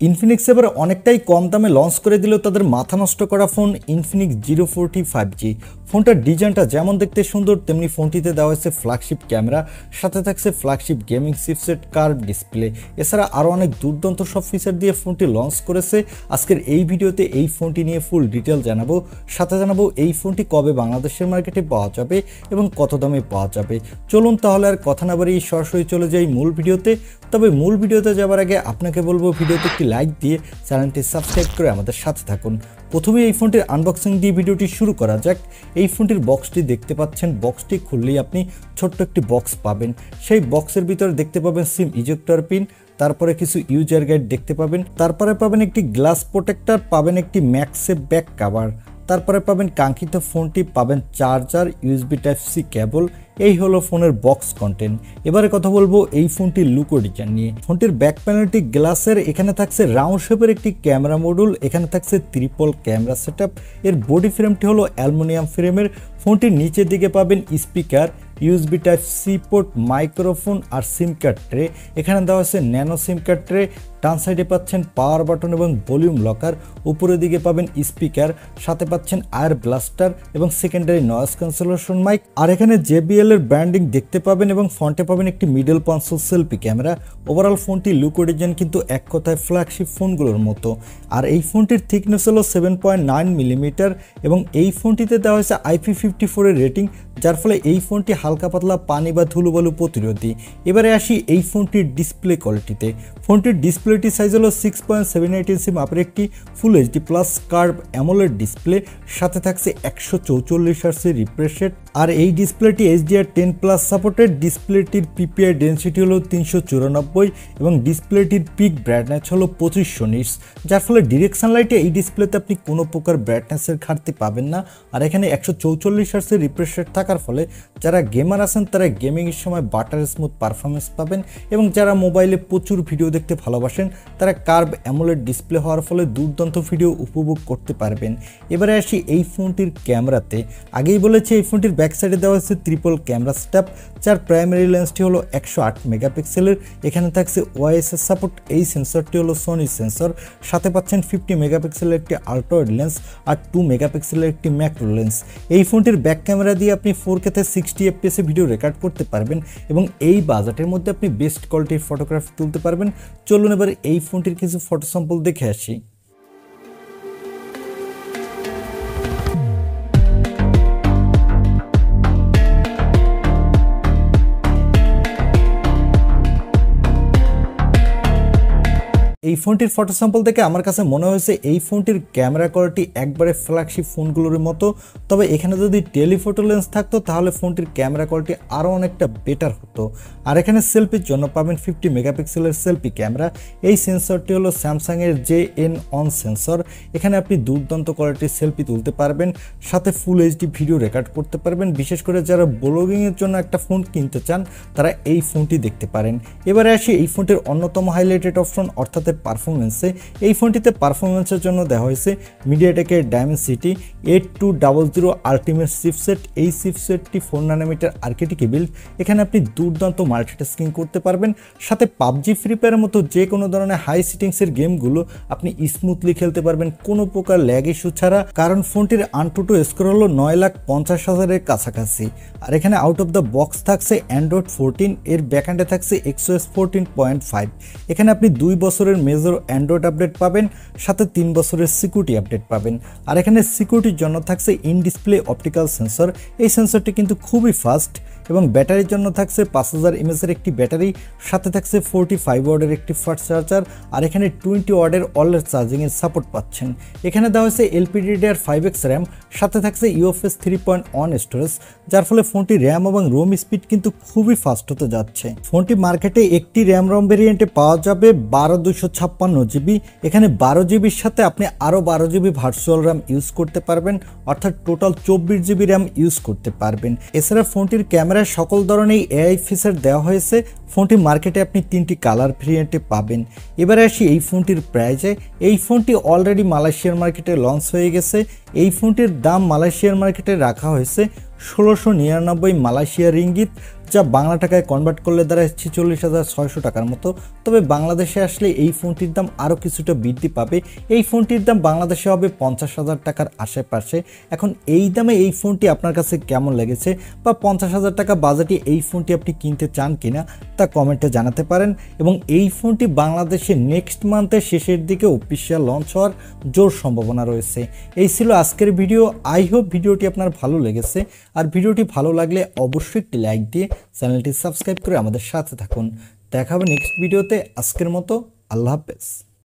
Infinix এবার অনেকটাই কম দামে লঞ্চ করে দিল তাদের মাথা নষ্ট করা ফোন ইনফিনিক্স 040 5G। ফোনটার ডিজাইনটা যেমন দেখতে সুন্দর তেমনি ফোনটিতে দেওয়া হয়েছে ফ্ল্যাগশিপ ক্যামেরা, সাথে থাকছে flagship gaming chipset, curve display, এছাড়া আরও অনেক দুর্দান্ত সব ফিচার দিয়ে ফোনটি লঞ্চ করেছে। আজকের এই ভিডিওতে এই ফোনটি নিয়ে ফুল ডিটেল জানাবো, সাথে জানাবো এই ফোনটি কবে বাংলাদেশের মার্কেটে পাওয়া যাবে এবং কত দামে পাওয়া যাবে। চলুন তাহলে আর কথা না বাড়িয়ে সরাসরি চলে যাই মূল ভিডিওতে। তবে মূল ভিডিওতে যাবার আগে আপনাকে বলবো ভিডিওতে একটি লাইক দিয়ে চ্যানেলটি সাবস্ক্রাইব করে আমাদের সাথে থাকুন। প্রথমে এই ফোনটির আনবক্সিং দিয়ে ভিডিওটি শুরু করা যাক। এই ফোনটির বক্সটি দেখতে পাচ্ছেন, বক্সটি খুললেই আপনি ছোট্ট একটি বক্স পাবেন। সেই বক্সের ভিতরে দেখতে পাবেন সিম ইজেক্টর পিন, তারপরে কিছু ইউজার গাইড দেখতে পাবেন, তারপরে পাবেন একটি গ্লাস প্রোটেক্টর, পাবেন একটি ম্যাক্সেফ ব্যাক কভার, তারপরে পাবেন কাঙ্ক্ষিত ফোনটি, পাবেন charger, USB type C cable. এই হলো ফোনের বক্স কন্টেন্ট। এবারে কথা বলবো এই ফোনটির লুক ও ডিজাইন নিয়ে। ফোনটির ব্যাক প্যানেলটি গ্লাসের, এখানে থাকছে রাউন্ড শেপের একটি ক্যামেরা মডিউল, এখানে থাকছে ট্রিপল ক্যামেরা সেটআপ। এর বডি ফ্রেমটি হলো অ্যালুমিনিয়াম ফ্রেমের। ফোনটির নিচের দিকে পাবেন speaker, USB type C port, microphone আর সিম কার্ড ট্রে। এখানে দেওয়া আছে ন্যানো সিম কার্ড ট্রে। ডান সাইডে পাচ্ছেন পাওয়ার বাটন এবং ভলিউম লকার, উপরের দিকে পাবেন স্পিকার, সাথে পাচ্ছেন আয়ার ব্লাস্টার এবং সেকেন্ডারি নয়েজ ক্যান্সেলেশন মাইক। আর এখানে JBL এর ব্র্যান্ডিং দেখতে পাবেন এবং ফ্রন্টে পাবেন একটি middle console selfie camera. Overall ফোনটি লুক ও ডিজাইন কিন্তু এক কথায় ফ্ল্যাগশিপ ফোনগুলোর মতো। আর এই ফোনটির থিকনেস হলো 7.9 মিলিমিটার এবং এই ফোনটিতে দেওয়া হয়েছে IP54 এর রেটিং, যার ফলে এই ফোনটি হালকা পাতলা পানি বা ধুলোবালু প্রতিরোধী। এবারে আসি এই ফোনটির ডিসপ্লে কোয়ালিটিতে। ফোনটির ডিসপ্লেটি সাইজ হলো 6.78 ইঞ্চি মাপের একটি full HD plus curve AMOLED display, সাথে থাকছে 144 হার্টজের রিফ্রেশ রেট। আর এই ডিসপ্লেটি HDR10+ সাপোর্টেড। ডিসপ্লেটির PPI ডেনসিটি হলো 394 এবং ডিসপ্লেটির পিক ব্রাইটনেস হলো 2500 নিটস, যার ফলে ডিরেকশন লাইটে এই ডিসপ্লেতে আপনি কোনো প্রকার ব্রাইটনেসের ঘাটতি পাবেন না। আর এখানে 144 হার্টজের রিফ্রেশ রেট থাকার ফলে যারা গেমার আছেন তারা গেমিংয়ের সময় বাটার স্মুথ পারফরমেন্স পাবেন, এবং যারা মোবাইলে প্রচুর ভিডিও দেখতে ভালোবাসেন তারা কার্ভ অ্যামোলেড ডিসপ্লে হওয়ার ফলে দুর্দান্ত ভিডিও উপভোগ করতে পারবেন। এবারে আসি এই ফোনটির ক্যামেরাতে। আগেই বলেছি এই ফোনটির ব্যাক সাইডে দেওয়া হচ্ছে ট্রিপল ক্যামেরা সেটআপ, যার প্রাইমারি লেন্সটি হলো 108 মেগাপিক্সেলের। এখানে থাকছে ওআইএস সাপোর্ট। এই সেন্সরটি হলো সোনি সেন্সর, সাথে পাচ্ছেন 50 মেগাপিক্সেলের একটি আল্ট্রা ওয়াইড লেন্স আর 2 মেগাপিক্সেলের একটি ম্যাক্রো লেন্স। এই ফোনটির ব্যাক ক্যামেরা দিয়ে আপনি 4K তে 60 FPS ভিডিও রেকর্ড করতে পারবেন এবং এই বাজেটের মধ্যে আপনি বেস্ট কোয়ালিটির ফটোগ্রাফি তুলতে পারবেন। চলুন এবার এই ফোনটির কিছু ফটো স্যাম্পল দেখে আসি। এই ফোনটির ফটো স্যাম্পল থেকে আমার কাছে মনে হয়েছে এই ফোনটির ক্যামেরা কোয়ালিটি একবারে ফ্ল্যাগশিপ ফোনগুলোর মতো। তবে এখানে যদি টেলিফোটো লেন্স থাকতো তাহলে ফোনটির ক্যামেরা কোয়ালিটি আরও অনেকটা বেটার হতো। আর এখানে সেলফির জন্য পাবেন 50 মেগাপিক্সেলের সেলফি ক্যামেরা। এই সেন্সরটি হলো স্যামসাংয়ের JN-ON সেন্সর। এখানে আপনি দুর্দান্ত কোয়ালিটির সেলফি তুলতে পারবেন, সাথে ফুল এইচডি ভিডিও রেকর্ড করতে পারবেন। বিশেষ করে যারা ব্লগিংয়ের জন্য একটা ফোন কিনতে চান তারা এই ফোনটি দেখতে পারেন। এবারে আসি এই ফোনটির অন্যতম হাইলাইটেড অপশন অর্থাৎ পারফরমেন্সে। এই ফোনটিতে পারফরমেন্সের জন্য দেওয়া হয়েছে মিডিয়াটেকের ডায়মেনসিটি 8200 আলটিমেট চিপসেট। এই চিপসেটটি 4 ন্যানোমিটার আর্কিটেক্ট বিল্ড। এখানে আপনি দুর্দান্ত মাল্টিটাস্কিং করতে পারবেন, সাথে PUBG, ফ্রি ফায়ারের মতো যে কোনো ধরনের হাই সিটিংসের গেমগুলো আপনি স্মুথলি খেলতে পারবেন কোনো প্রকার ল্যাগ ইস্যু ছাড়া, কারণ ফোনটির আনটুটু স্কোর হলো 9,50,000-এর কাছাকাছি। আর এখানে আউট অফ দ্য বক্স থাকছে অ্যান্ড্রয়েড 14, এর ব্যাকএন্ডে থাকছে XOS 14.5। এখানে আপনি 2 বছরের মেজর অ্যান্ড্রয়েড আপডেট পাবেন, সাথে 3 বছরের সিকিউরিটি আপডেট পাবেন। আর এখানে সিকিউরিটির জন্য থাকছে ইন ডিসপ্লে অপটিক্যাল সেন্সর। এই সেন্সরটি কিন্তু খুবই ফাস্ট এবং ব্যাটারির জন্য থাকছে 5000 mAh-এর একটি ব্যাটারি, সাথে থাকছে 45 ওয়াটের একটি ফাস্ট চার্জার। আর এখানে 20 ওয়াটের অলওয়েজ চার্জিংয়ের সাপোর্ট পাচ্ছেন। এখানে দেওয়া হয়েছে LPDDR5X র্যাম, সাথে থাকছে UFS 3.1 স্টোরেজ, যার ফলে ফোনটি র্যাম এবং রোম স্পিড কিন্তু খুবই ফাস্ট হতে যাচ্ছে। ফোনটি মার্কেটে একটি র্যাম রম ভেরিয়েন্টে পাওয়া যাবে 12256 GB। এখানে 12 জিবির সাথে আপনি আরও 12 GB ভার্চুয়াল র্যাম ইউজ করতে পারবেন, অর্থাৎ টোটাল 24 GB র্যাম ইউজ করতে পারবেন। এছাড়া ফোনটির ক্যামেরায় সকল ধরনের AI ফিচার দেওয়া হয়েছে। ফোনটি মার্কেটে আপনি 3টি কালার ভেরিয়েন্টে পাবেন। এবারে আসি এই ফোনটির প্রাইসে। এই ফোনটি অলরেডি মালয়েশিয়ার মার্কেটে লঞ্চ হয়ে গেছে। এই ফোনটির দাম মালয়েশিয়ার মার্কেটে রাখা হয়েছে 1699 মালয়েশিয়া রিঙ্গিত, যা বাংলা টাকায় কনভার্ট করলে দাঁড়ায় 46,600 টাকার মতো। তবে বাংলাদেশে আসলে এই ফোনটির দাম আরও কিছুটা বৃদ্ধি পাবে। এই ফোনটির দাম বাংলাদেশে হবে 50,000 টাকার আশেপাশে। এখন এই দামে এই ফোনটি আপনার কাছে কেমন লেগেছে, বা 50,000 টাকা বাজেটে এই ফোনটি আপনি কিনতে চান কিনা তা কমেন্টে জানাতে পারেন। এবং এই ফোনটি বাংলাদেশে নেক্সট মান্থের শেষের দিকে অফিসিয়াল লঞ্চ হওয়ার জোর সম্ভাবনা রয়েছে। এই ছিল আজকের ভিডিও। আই হোপ ভিডিওটি আপনার ভালো লেগেছে। আর ভিডিওটি ভালো লাগলে অবশ্যই একটি লাইক দিয়ে চ্যানেলটি সাবস্ক্রাইব করে আমাদের সাথে থাকুন। দেখা হবে নেক্সট ভিডিওতে। আজকের মতো আল্লাহ হাফেজ।